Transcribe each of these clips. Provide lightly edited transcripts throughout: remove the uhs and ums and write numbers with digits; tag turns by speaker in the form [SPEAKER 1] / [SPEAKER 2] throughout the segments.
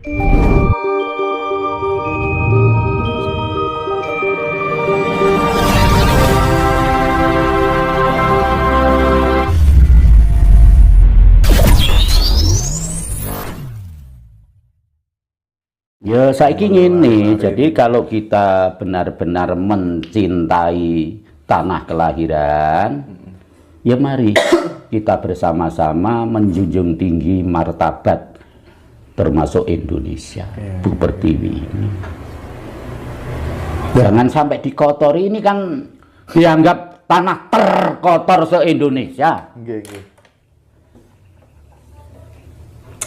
[SPEAKER 1] Ya saiki ngene, jadi kalau kita benar-benar mencintai tanah kelahiran, ya mari kita bersama-sama menjunjung tinggi martabat termasuk Indonesia, Bu Pertiwi ini. Jangan sampai dikotori, ini kan dianggap tanah terkotor se-Indonesia.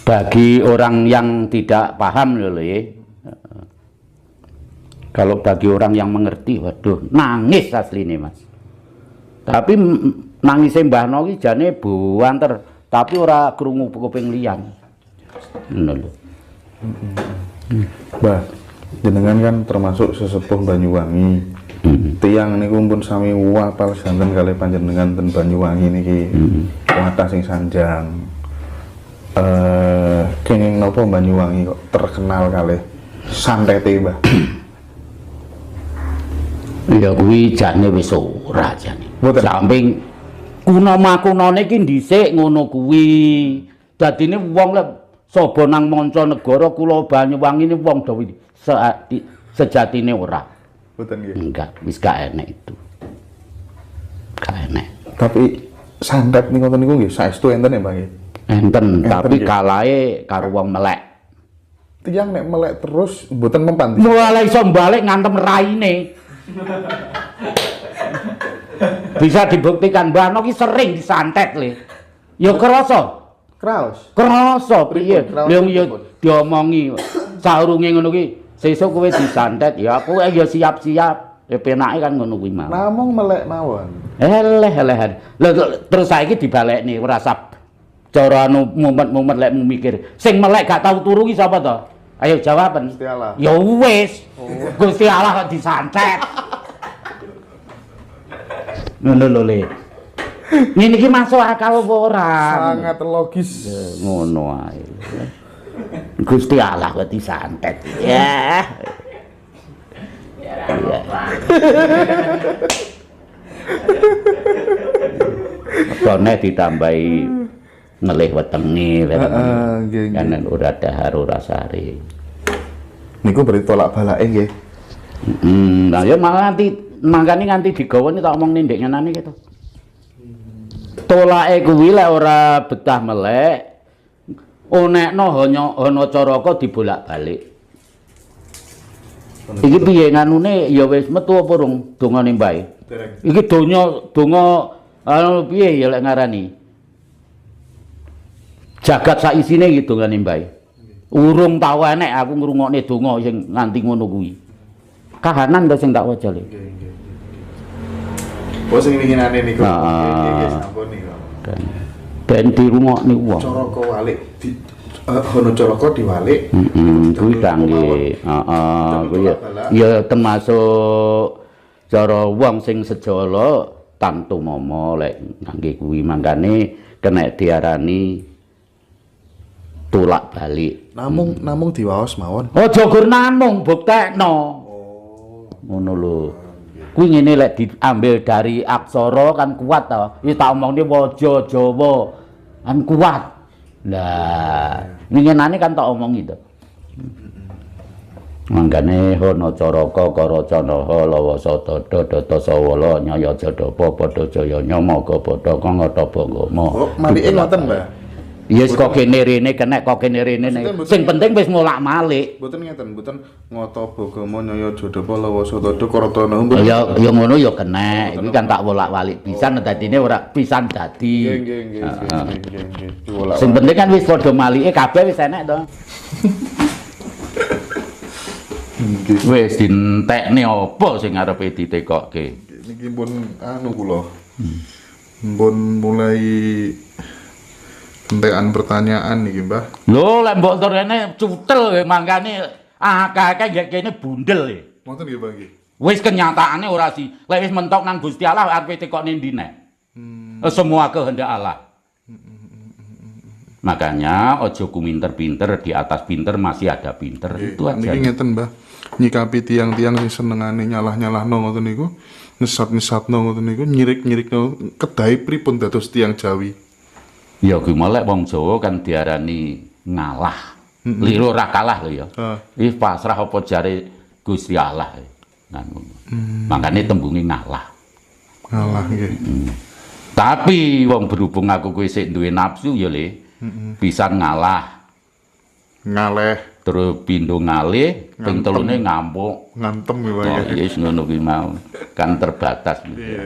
[SPEAKER 1] Bagi orang yang tidak paham loh ya. Kalau bagi orang yang mengerti, waduh, nangis asli nih Mas. Tapi nangisnya Mbah Noki jane buanter, tapi ora krungu kuping liyan. Ngono lho.
[SPEAKER 2] Mbah, jenengan kan termasuk sesepuh Banyuwangi. Tiang niku pun sami wapal santen kalih panjenengan ten Banyuwangi niki. Watah sing sanjang. Kenging nopo Banyuwangi kok terkenal kalih santete, Mbah?
[SPEAKER 1] Ya kuwi jane wis ora jane. Samping kuna-makunane iki dhisik ngono kuwi. Dadine wong lek saba nang manca negara kula Banyuwangi ini wong dawa sejatine ora.
[SPEAKER 2] Mboten nggih.
[SPEAKER 1] Enggak, wis gak enek itu. Gak enek.
[SPEAKER 2] Tapi santet niku ngoten niku nggih saestu enten ya, Mbah nggih?
[SPEAKER 1] Enten, tapi kalahe karo wong melek.
[SPEAKER 2] Tiyang nek melek terus mboten mempan.
[SPEAKER 1] Mulai iso balik ngantem raine. Bisa dibuktikan Mbah Noki sering disantet le. Ya krasa.
[SPEAKER 2] Kraos.
[SPEAKER 1] Krasa piye?
[SPEAKER 2] Kraos
[SPEAKER 1] Lha ya
[SPEAKER 2] pripun?
[SPEAKER 1] diomongi saurunge ngono ki, sesuk kowe disantet ya aku ya siap-siap. Ya penake kan ngono kuwi mau.
[SPEAKER 2] Namung melek mawon.
[SPEAKER 1] Eleh-elehan. Lha terus saiki dibalekne ora sab cara anu mumet-mumet lek mikir. Sing melek gak tau turu ki sapa to? Ayo jawaban.
[SPEAKER 2] Gusti Allah.
[SPEAKER 1] Ya wis. Gusti Allah kok disantet. Ngono lho Le. Ngene iki masuk akal apa ora?
[SPEAKER 2] Sangat logis.
[SPEAKER 1] Ngono ae. Gusti Allah kok disantet. Ya. Kone ditambahi ngelih wetenge kan ora dahar ora sare.
[SPEAKER 2] Niku berarti tolak balake nggih.
[SPEAKER 1] Nah ya malah nanti mangkane nganti digawa tak omongne ndek ngenane gitu. Tolake kuwi lek ora betah melek, onekno ana caraka dibolak-balik. Iki piye nganune ya wis metu apa rung dongane mbae? Iki donga anu piye ya lek ngarani? Jagat sak isine iki dongane mbae. Urung tau enek aku ngrungokne donga sing nganti ngono kuwi. Kahanan to sing tak waca le.
[SPEAKER 2] Bos sing winginane niku. Nggih, sampun niku.
[SPEAKER 1] Ben dirungokne wong.
[SPEAKER 2] Caraka walik ono caraka diwalik.
[SPEAKER 1] Kuwi kangge kuwi ya termasuk cara wong sing sejala tantu mama lek kangge kuwi mangkane kena diarani tulak balik.
[SPEAKER 2] Namung diwaos mawon.
[SPEAKER 1] Aja gur namung buktekno. Ngono lho. Kuwi ngene lek diambil dari aksara kan kuat to. Iki tak omongne waja Jawa kan kuat. Lah, winginane kan tak omongi to. Mangkane hono caraka karacanaha lawasata data sawala nyaya jadapa padha jaya nyamaga padha kangata banggama.
[SPEAKER 2] Oh, malike ngoten, Mbah.
[SPEAKER 1] Yes kok kene rene kenek kok kene rene. Sing penting wis molak-malik.
[SPEAKER 2] Mboten ngeten, mboten ngata bagama nyaya jadapa lawasata karatana.
[SPEAKER 1] Ya ngono ya kenek. Iki kan tak wolak-walik pisan dadine ora pisan dadi.
[SPEAKER 2] Nggih.
[SPEAKER 1] Sing penting kan wis padha malike kabeh wis enek to. Wis dintekne apa sing arepe ditekokke.
[SPEAKER 2] Niki pun anu kula. Pun mulai entekan pertanyaan niki, Mbah.
[SPEAKER 1] Lho, lek mbok tur kene cutel mangkane akeh-akeh nggih kene bundel.
[SPEAKER 2] Ngoten nggih, Mbah nggih.
[SPEAKER 1] Wis kenyataane ora sih. Lek wis mentok nang Gusti Allah arepe tekokne ndi nek. Semua kehendak Allah. Makanya ojo kuminter-pinter, di atas pinter masih ada pinter. Itu aja.
[SPEAKER 3] Niki ngeten, Mbah. Nyikapi tiang-tiang sing senengane nyalah-nyalahno ngoten niku, nyesat-nyesatno ngoten niku, nyirik-nyirikno kedai pripun dados tiang Jawi.
[SPEAKER 1] Ya kuwi molek wong Jawa kan diarani ngalah. Liru ora kalah lho ya. Iki pasrah apa jare Gusti Allah. Nah, makane tembunge ngalah.
[SPEAKER 3] Ngalah nggih.
[SPEAKER 1] Tapi wong berhubung aku kowe sik duwe nafsu ya Le. Pisan ngalah.
[SPEAKER 3] Ngaleh,
[SPEAKER 1] Terus pindho ngalih, ping telune ngampuk.
[SPEAKER 3] ngantem ya, Pak.
[SPEAKER 1] Oh, yes ngono kuwi mau. Kan terbatas.
[SPEAKER 3] Iya.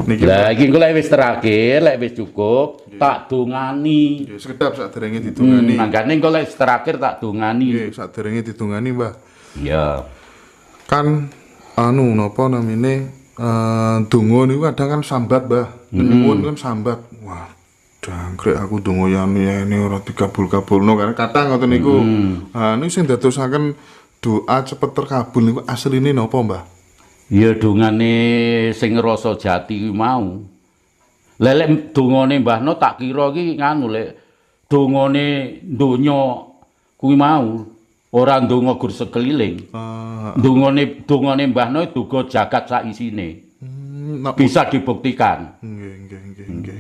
[SPEAKER 3] Niki
[SPEAKER 1] Lah iki engko lek wis terakhir, lek wis cukup, tak dongani.
[SPEAKER 3] nggih sekedap saderenge didongani.
[SPEAKER 1] Mangkane engko lek wis terakhir tak dongani.
[SPEAKER 3] Nggih, saderenge didongani, Mbah.
[SPEAKER 1] Iya.
[SPEAKER 3] Kan anu napa namine donga niku kadang kan sambat, Mbah. Nyuwun kan sambat. Wah, jangkrik aku donga yani ora dikabul-kabulno kan kata ngoten niku. Niku sing dadosaken doa cepet terkabul niku asline napa, Mbah?
[SPEAKER 1] Ya dongane sing rasa jati kuwi mau. Lek dongane Mbah No tak kira iki nganu lek dongane donya kuwi mau. Ora ndonga gur sekeliling. Dongane Mbah No duga jagat sak isine. Bisa dibuktikan.
[SPEAKER 3] Nggih.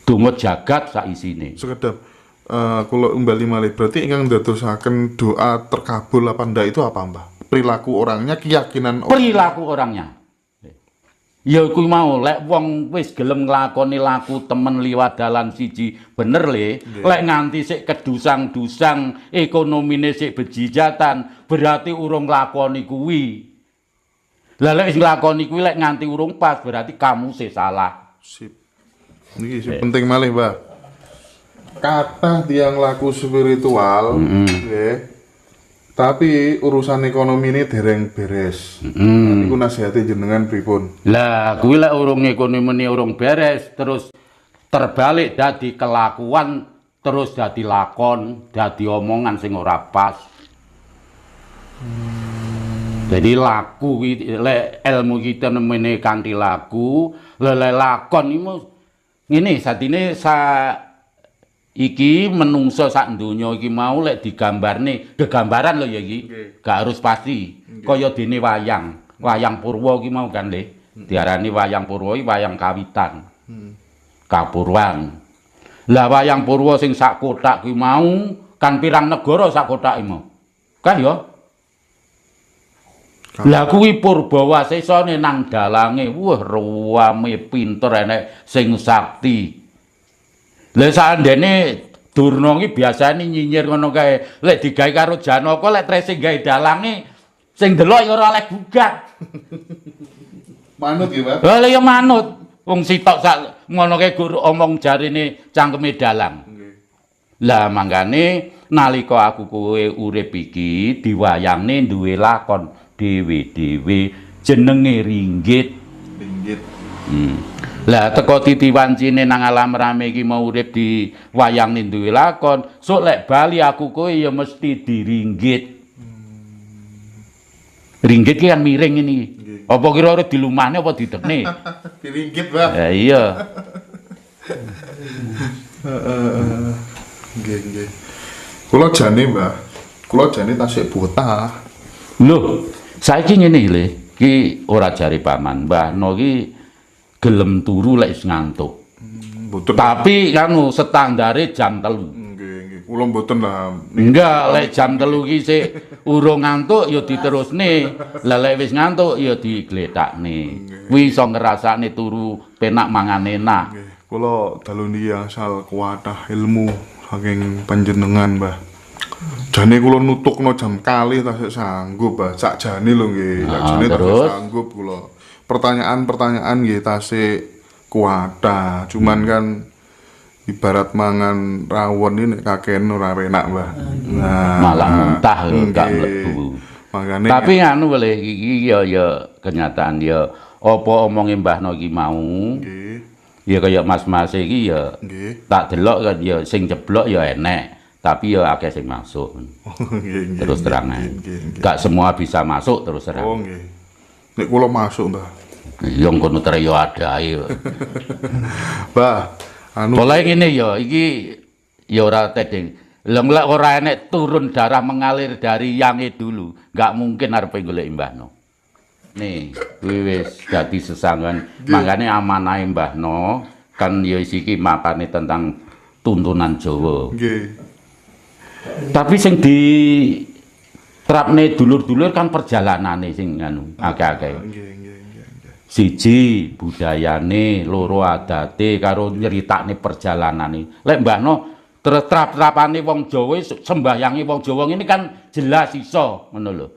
[SPEAKER 1] Donga jagat sak isine.
[SPEAKER 3] Sekedap kula umbali malih berarti ingkang ndadosaken doa terkabul apa ndak itu apa, Mbah? Perilaku orangnya, keyakinan
[SPEAKER 1] Perilaku orangnya. Ya kuwi mau lek wong wis gelem nglakoni laku temen liwat dalan siji bener Le. Lek nganti sik kedusang-dusang ekonomine sik bejijatan berarti urung nglakoni kuwi. Lah lek wis nglakoni kuwi lek nganti urung pas berarti kamu sih salah.
[SPEAKER 3] Sip. Niki sing penting malih, Mbah. Kata tiang laku spiritual, nggih. Tapi urusan ekonomi ini dereng beres. Niku nasihate jenengan pripun?
[SPEAKER 1] Lah kuwi lek urung ekonomine urung beres terus terbalik dadi kelakuan terus dadi lakon, dadi omongan sing ora pas. Jadi laku kuwi lek ilmu kita nemene kanthi laku, lek lakon iki ngene sadine iki menungso sak donya iki mau lek digambarne gegambaran lho ya iki. Gak harus pasti. Kaya dene wayang. Wayang Purwa iki mau kan Le. Diarani wayang Purwa iki wayang kawitan. Kapurwan. Lah wayang Purwa sing sak kothak kuwi mau kan pirang negara sak kothak iki mau. Kan ya? Lah kuwi Purbawasesane nang dalange, wah ruwame pinter enek sing sakti. Lah sandene Durna iki biasane nyinyir ngono kae. Lek digawe karo Janaka lek trese gawe dalange sing delok ya ora oleh gugat.
[SPEAKER 3] Manut ya, Pak?
[SPEAKER 1] Lah ya manut. Wong sitok sak ngono kae guru omong jarine cangkeme dalang. Lah mangkane nalika aku kowe urip iki diwayangne duwe lakon dhewe-dhewe jenenge ringgit. Lah teko titi wancine nang alam rame iki mau urip di wayangne duwe lakon, sok lek bali aku kowe ya mesti diringgit. Ringgit ki kan miring ini. Apa kira ora dilumahne apa didekne?
[SPEAKER 3] Diringgit, Mbah.
[SPEAKER 1] Ya iya.
[SPEAKER 3] Nggih. Kula jane, Mbah. Kula jane tasik buta.
[SPEAKER 1] Lho, saiki ngene Le, ki ora jare paman, Mbah No ki gelem turu lek wis ngantuk.
[SPEAKER 3] Mboten.
[SPEAKER 1] Tapi kanu standare jam 3.
[SPEAKER 3] Nggih. Kula mboten lah.
[SPEAKER 1] Enggak, lek jam 3 ki sik urung ngantuk ya diterusne. Lah lek wis ngantuk ya digletakne. Kuwi iso ngrasakne turu penak mangan enak.
[SPEAKER 3] Nggih. Kula dalu niki asal kuwatah ilmu saking panjenengan, Mbah. Jane kula nutukno jam kali tasik sanggup, Mbah. Sakjane lho nggih. Sakjane tasik sanggup kula. Pertanyaan-pertanyaan nggih tasik kuwatah. Cuman kan ibarat mangan rawon ini nek kaken ora enak, Mbah. Nah,
[SPEAKER 1] Malah muntah gak mlebu.
[SPEAKER 3] Makane
[SPEAKER 1] Tapi anu boleh iki ya kenyataan ya apa omonge Mbah No iki mau.
[SPEAKER 3] nggih.
[SPEAKER 1] Ya kaya mas-mas iki ya
[SPEAKER 3] Nggih.
[SPEAKER 1] tak delok kan ya sing jeblok ya enek, tapi ya akeh sing masuk.
[SPEAKER 3] Nggih.
[SPEAKER 1] Terus terang ae.
[SPEAKER 3] Nggih.
[SPEAKER 1] Gak semua bisa masuk terus terang.
[SPEAKER 3] Oh nggih. Nek kula masuk, Mbah.
[SPEAKER 1] Ya ngono tere ya ada ae.
[SPEAKER 3] Mbah, anu
[SPEAKER 1] Boleh ngene ya, iki ya ora tedeng. Lek ora enek turun darah mengalir dari yange dulu, nggak mungkin arepe golek Mbah No. Nih, kuwi wis dadi sesanggan. Makane amanahe Mbah No kan ya iki makane tentang tuntunan Jawa.
[SPEAKER 3] nggih.
[SPEAKER 1] Tapi sing di terapne dulur-dulur kan perjalanane sing anu akeh-akeh.
[SPEAKER 3] Nggih.
[SPEAKER 1] Siji budayane, loro adate karo nyeritakne perjalanane. Lek Mbah No terap-terapane wong Jawa sembahyange wong Jawa ngene kan jelas iso ngono lho.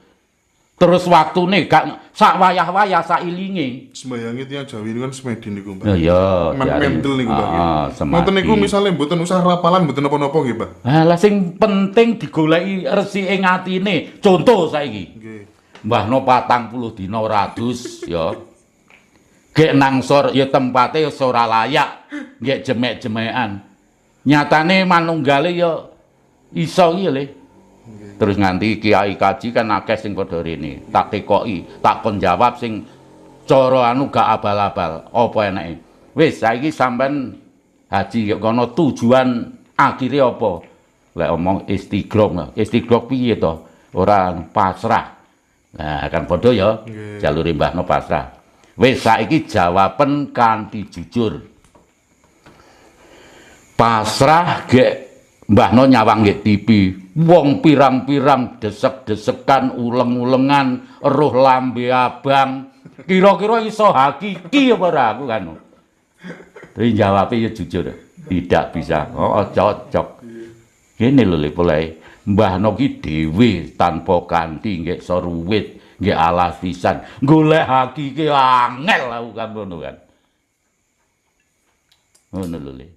[SPEAKER 1] Terus waktune gak sak wayah-wayah sak ilinge.
[SPEAKER 3] Sembayange tiyang Jawi niku kan semedi niku, Mbah.
[SPEAKER 1] Ya,
[SPEAKER 3] Mentel niku, Mbah.
[SPEAKER 1] semati.
[SPEAKER 3] Ngoten niku misale mboten usah rapalan, mboten napa-napa nggih, Mbah.
[SPEAKER 1] Lah sing penting digoleki resike atine. Contoh saiki.
[SPEAKER 3] Nggih.
[SPEAKER 1] Mbah No 40 dina radus ya. Gek nangsor ya tempate ya ora layak, gek jemek-jemekan. Nyatane manunggale ya iso iki le. Terus nganti kiai kaji kan akeh sing padha rene. Tak tekoki, tak kon jawab sing cara anu gak abal-abal. Apa enake? Wis saiki sampean haji kono tujuan akhire apa? Lek omong istiqlal. Istiqlal piye to? Ora pasrah. Nah, kan padha ya jalure Mbah No pasrah. Wis saiki jawaben kanthi jujur. Pasrah gek Mbah No nyawang nggih TV. Wong pirang-pirang desek-desekan, uleng-ulengan, roh lambe abang. Kira-kira iso hakiki apa ora aku kan. Tapi jawabnya ya jujur. Tidak bisa. Oh, cocok. Gini lho mulai. Mbah No ki dhewe tanpa kanthi nggih iso ruwit, nggih alas pisan. Golek hakiki angel aku kan ngono kan. Ngono lho.